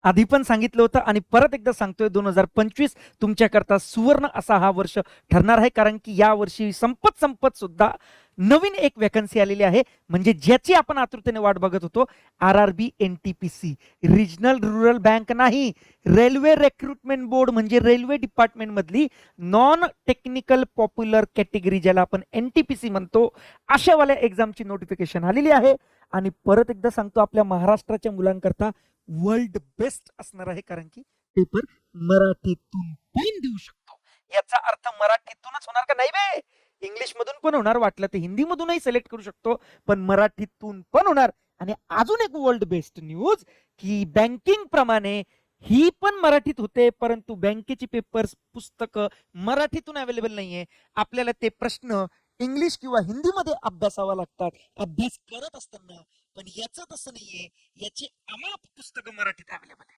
आधी पण सांगितलं होतं आणि परत एकदा सांगतोय, 2025 तुमच्याकरता सुवर्ण असा हा वर्ष ठरणार आहे, कारण की या वर्षी संपत संपत सुद्धा नवीन एक वॅकन्सी आलेली आहे, म्हणजे ज्याची आपण आतुरतेने वाट बघत होतो. RRB NTPC, regional rural bank नाही, रेल्वे रिक्रुटमेंट बोर्ड, म्हणजे रेल्वे डिपार्टमेंट मधली नॉन टेक्निकल पॉप्युलर कॅटेगरी, ज्याला आपण NTPC म्हणतो, अशावाल्या एक्झामची नोटिफिकेशन आलेली आहे. आणि परत एकदा सांगतो, आपल्या महाराष्ट्राच्या मुलांकरता वर्ल्ड बेस्ट असणार आहे, कारण की पेपर मराठीतून पण देऊ शकतो. याचा अर्थ मराठीतूनच होणार का? नाही बे, इंग्लिश मधून पण होणार, वाटलं तर हिंदी मधूनही सिलेक्ट करू शकतो, पण मराठीतून पण होणार. आणि अजून एक वर्ल्ड बेस्ट न्यूज, की बँकिंग प्रमाणे ही पण मराठीत होते, परंतु बँकेची पेपर्स पुस्तक मराठीतून अवेलेबल नाहीये. आपल्याला ते प्रश्न इंग्लिश किंवा हिंदीमध्ये अभ्यासावा लागतात, अभ्यास करत असताना. पण याचं तसं नाहीये, याची अमाप पुस्तकं मराठीत अवेलेबल आहे.